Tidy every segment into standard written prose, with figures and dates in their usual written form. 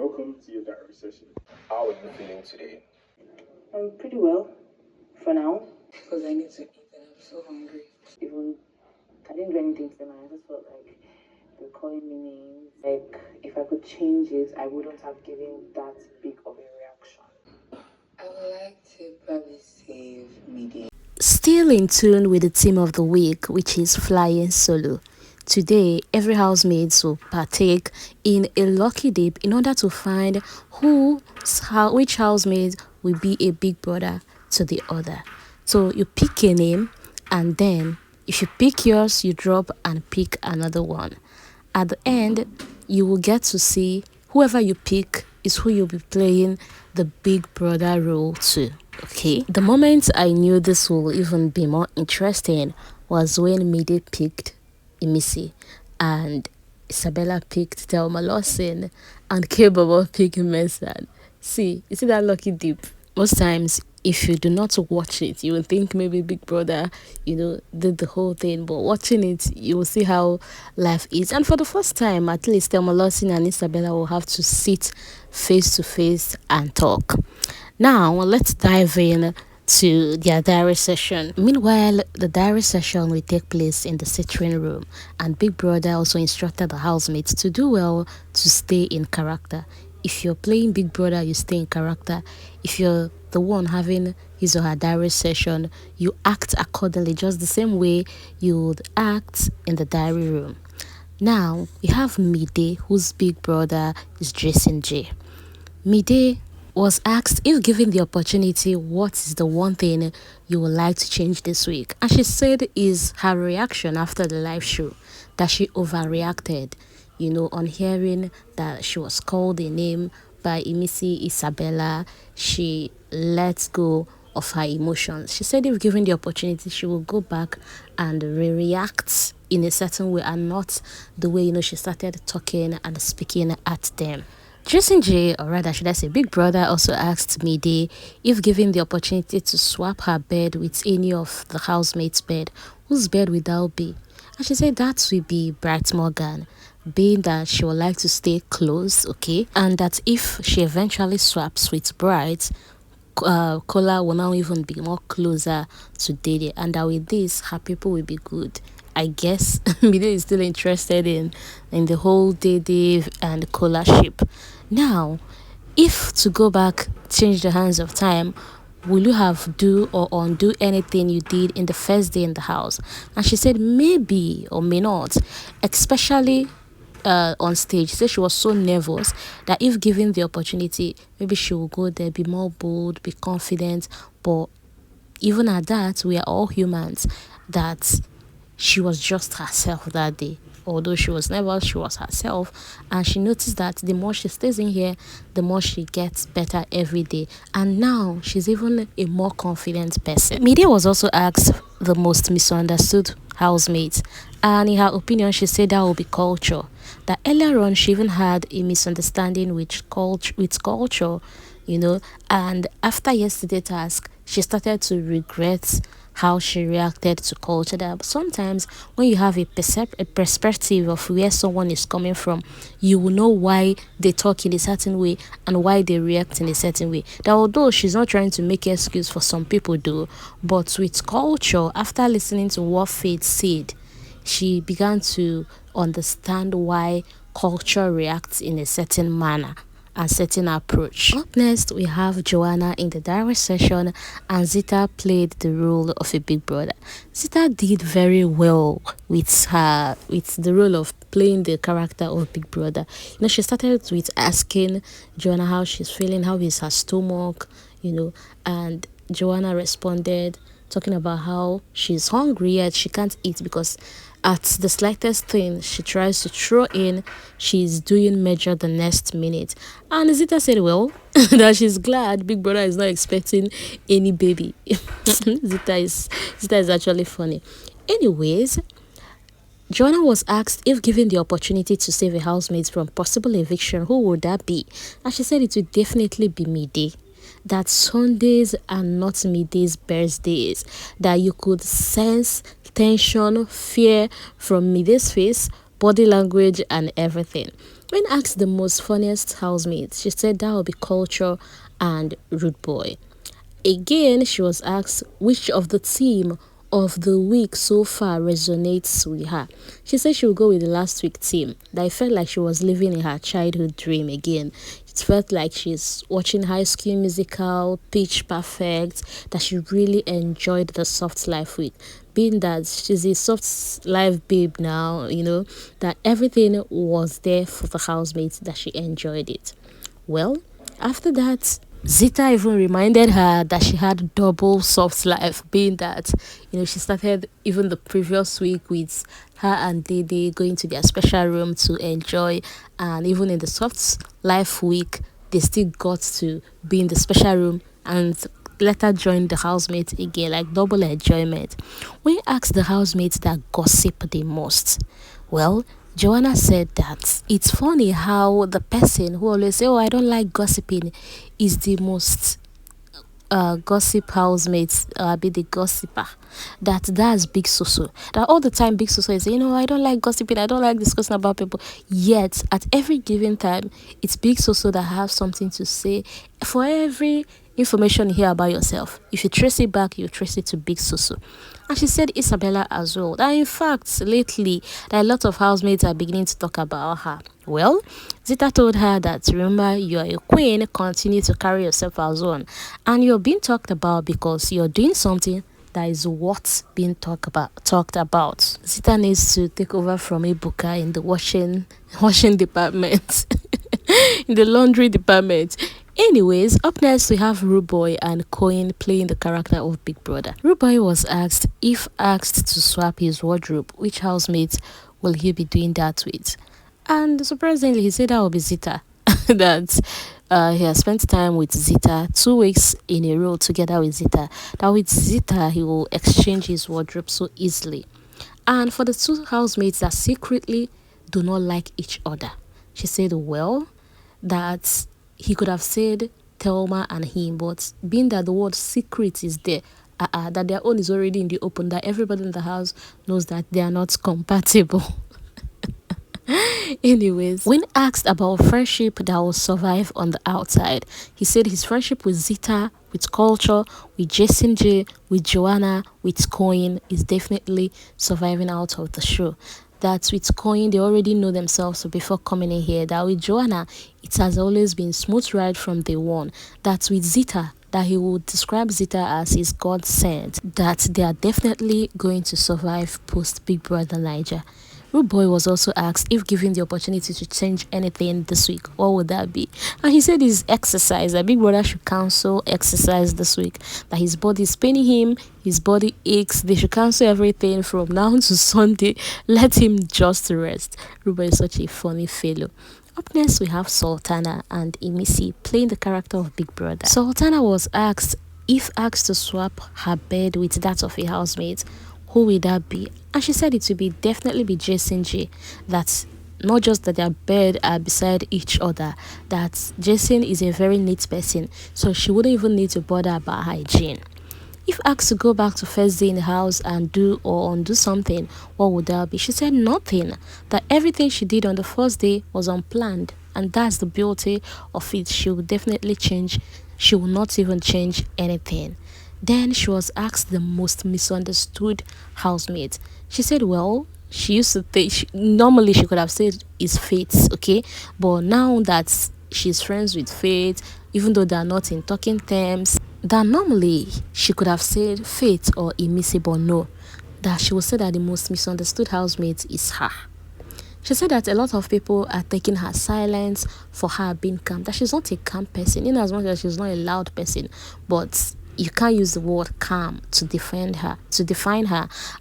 Welcome to your diary session. How are you feeling today? I'm pretty well for now. Because I need to eat and I'm so hungry. Even I didn't do anything tonight. I just felt like they were calling me names. Like if I could change it, I wouldn't have given that big of a reaction. I would like to probably save Midday. Still in tune with the theme of the week, which is flying solo. Today, every housemate will partake in a lucky dip in order to find which housemate will be a big brother to the other. So you pick a name, and then if you pick yours, you drop and pick another one. At the end, you will get to see whoever you pick is who you'll be playing the big brother role to. Okay, the moment I knew this will even be more interesting was when Midday picked Imisi and Isabella picked Thelma Lawson and Kaybobo picked Mason. See, you see that lucky dip? Most times, if you do not watch it, you will think maybe Big Brother, did the whole thing. But watching it, you will see how life is. And for the first time, at least Thelma Lawson and Isabella will have to sit face to face and talk. Now, let's dive in to their diary session. Meanwhile, the diary session will take place in the sitting room, and Big Brother also instructed the housemates to do well to stay in character. If you're playing Big Brother, you stay in character. If you're the one having his or her diary session, you act accordingly, just the same way you would act in the diary room. Now, we have Midday, whose big brother is Jason J. Midday was asked, if given the opportunity, what is the one thing you would like to change this week? And she said is her reaction after the live show, that she overreacted, on hearing that she was called a name by Imisi Isabella. She let go of her emotions. She said if given the opportunity, she will go back and react in a certain way and not the way, she started talking and speaking at them. Jason J, or rather should I say Big Brother, also asked Midday if given the opportunity to swap her bed with any of the housemates' bed, whose bed would that be? And she said that would be Bright Morgan, being that she would like to stay close, okay? And that if she eventually swaps with Bright, Kola will now even be more closer to Dede, and that with this, her people will be good. I guess Midday is still interested in the whole Dede and Kola ship. Now, if to go back, change the hands of time, will you have do or undo anything you did in the first day in the house? And she said maybe or may not, especially on stage. She said she was so nervous that if given the opportunity, maybe she will go there, be more bold, be confident. But even at that, we are all humans. That she was just herself that day. Although she was nervous, she was herself. And she noticed that the more she stays in here, the more she gets better every day. And now she's even a more confident person. Midday was also asked the most misunderstood housemate. And in her opinion, she said that will be culture. That earlier on, she even had a misunderstanding with culture, And after yesterday's task, she started to regret how she reacted to culture. That sometimes when you have a perspective of where someone is coming from, you will know why they talk in a certain way and why they react in a certain way. That although she's not trying to make excuse for some people do, but with culture, after listening to what Faith said, she began to understand why culture reacts in a certain manner and certain approach. Up next, we have Joanna in the diary session, and Zita played the role of a big brother. Zita did very well with the role of playing the character of Big Brother. She started with asking Joanna how she's feeling, how is her stomach, and Joanna responded talking about how she's hungry yet she can't eat because at the slightest thing she tries to throw in, she's doing measure the next minute. And Zita said, well, that she's glad Big Brother is not expecting any baby. Zita is actually funny. Anyways, Joanna was asked if given the opportunity to save a housemate from possible eviction, who would that be? And she said it would definitely be Midday. That Sundays are not Midday's birthdays. That you could sense tension, fear from Midday's face, body language and everything. When asked the most funniest housemate, she said that would be Culture and Rude Boy. Again, she was asked which of the team of the week so far resonates with her. She said she would go with the last week team, that it felt like she was living in her childhood dream again. It felt like she's watching High School Musical, Pitch Perfect, that she really enjoyed the soft life week. Being that she's a soft life babe now, that everything was there for the housemates, that she enjoyed it. Well, after that, Zita even reminded her that she had double soft life, being that, she started even the previous week with her and Dede going to their special room to enjoy, and even in the soft life week, they still got to be in the special room and later join the housemates again, like double enjoyment. When you ask the housemates that gossip the most, well, Joanna said that it's funny how the person who always say, "Oh, I don't like gossiping," is the most gossip housemate, be the gossiper. That's Big Soso. That all the time Big Soso is, I don't like gossiping, I don't like discussing about people. Yet at every given time, it's Big Soso that has something to say. For every information you hear about yourself, if you trace it back, you trace it to Big Soso. And she said Isabella as well. That in fact, lately, that a lot of housemates are beginning to talk about her. Well, Zita told her that, remember, you're a queen, continue to carry yourself as one. And you're being talked about because you're doing something that is what's being talked about. Zita needs to take over from Ibuka in the washing department, in the laundry department. Anyways, up next we have Rooboy and Coin playing the character of Big Brother. Rooboy was asked if asked to swap his wardrobe, which housemate will he be doing that with? And surprisingly, he said that will be Zita. That he has spent time with Zita 2 weeks in a row together with Zita. That with Zita, he will exchange his wardrobe so easily. And for the two housemates that secretly do not like each other, she said, well, that he could have said Thelma and him, but being that the word secret is there, that their own is already in the open, that everybody in the house knows that they are not compatible. Anyways, when asked about friendship that will survive on the outside, he said his friendship with Zita, with Culture, with Jason J, with Joanna, with Coin is definitely surviving out of the show. That with Coin, they already know themselves before coming in here. That with Joanna, it has always been smooth ride from day one. That with Zita, that he would describe Zita as his God sent. That they are definitely going to survive post Big Brother Naija. Rooboy was also asked if given the opportunity to change anything this week, what would that be? And he said his exercise, that Big Brother should cancel exercise this week, that his body is paining him, his body aches, they should cancel everything from now to Sunday, let him just rest. Rooboy is such a funny fellow. Up next, we have Sultana and Imisi playing the character of Big Brother. Sultana was asked if asked to swap her bed with that of a housemate, who will that be? And she said it will be definitely be Jason J. That's not just that their bed are beside each other, that Jason is a very neat person, so she wouldn't even need to bother about hygiene. If asked to go back to first day in the house and do or undo something, what would that be? She said nothing, that everything she did on the first day was unplanned, and that's the beauty of it. She will definitely change. She will not even change anything. Then she was asked the most misunderstood housemate. She said, well, she used to think, normally she could have said it's Faith, okay? But now that she's friends with Faith, even though they're not in talking terms, that normally she could have said Faith or Imisi, but no. That she would say that the most misunderstood housemate is her. She said that a lot of people are taking her silence for her being calm, that she's not a calm person, in as much as she's not a loud person, but you can't use the word calm to define her.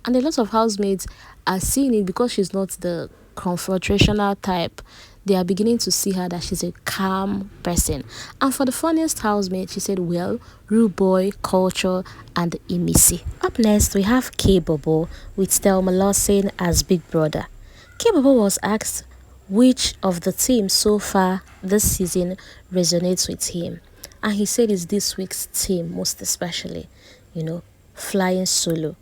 And a lot of housemates are seeing it because she's not the confrontational type. They are beginning to see her that she's a calm person. And for the funniest housemate, she said, well, Rooboy, Culture, and Imisi. Up next, we have Kaybobo with Thelma Lawson as Big Brother. Kaybobo was asked which of the teams so far this season resonates with him. And he said it's this week's team, most especially, flying solo.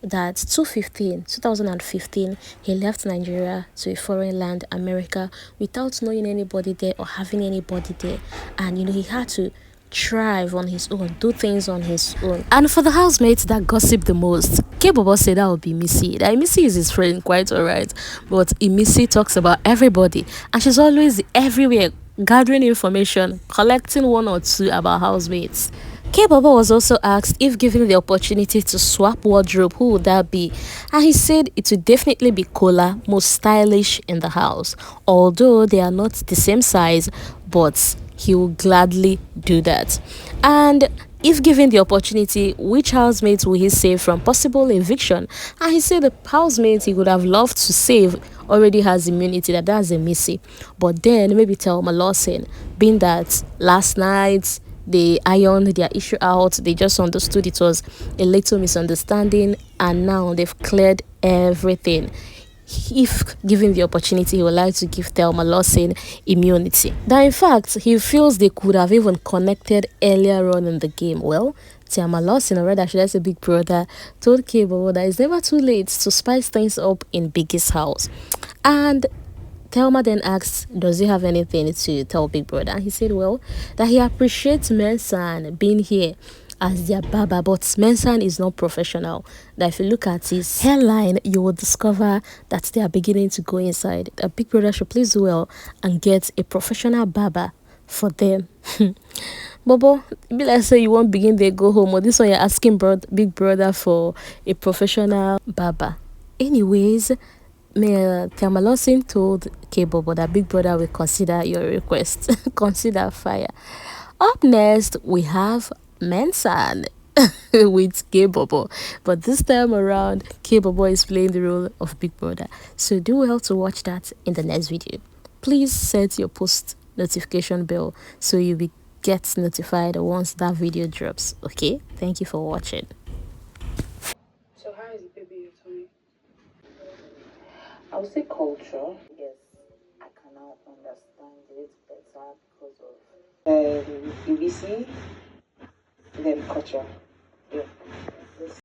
that 2015, he left Nigeria to a foreign land, America, without knowing anybody there or having anybody there. And he had to thrive on his own, do things on his own. And for the housemates that gossip the most, Kaybobo said that would be Missy. That Missy is his friend, quite alright. But Missy talks about everybody, and she's always everywhere, gathering information, collecting one or two about housemates. Kaybobo was also asked if given the opportunity to swap wardrobe, who would that be? And he said it would definitely be Kola, most stylish in the house. Although they are not the same size, but he will gladly do that. And if given the opportunity, which housemates will he save from possible eviction? And he said the housemates he would have loved to save already has immunity, that's a Missy. But then maybe Thelma Lawson, being that last night they ironed their issue out, they just understood it was a little misunderstanding, and now they've cleared everything. If given the opportunity, he would like to give Thelma Lawson immunity. That in fact, he feels they could have even connected earlier on in the game. Well, Thelma Lawson, or rather should I say Big Brother, told Kaybobo that it's never too late to spice things up in Biggie's house. And Thelma then asked, does he have anything to tell Big Brother? And he said, well, that he appreciates Mensan being here as their barber, but Mensan is not professional. That if you look at his hairline, you will discover that they are beginning to go inside. That Big Brother should please do well and get a professional barber for them. Bobo, be like say you won't begin there, go home, or this one you're asking Big Brother for a professional barber. Anyways, Thelma Lawson told Kaybobo that Big Brother will consider your request. Consider fire. Up next, we have Mensan with Kaybobo. But this time around, Kaybobo is playing the role of Big Brother. So do well to watch that in the next video. Please set your post notification bell so you'll be get notified once that video drops. Okay? Thank you for watching. So how is the baby you're doing? I would say culture. Yes, I can now understand it better because of EBC, then culture. Yeah.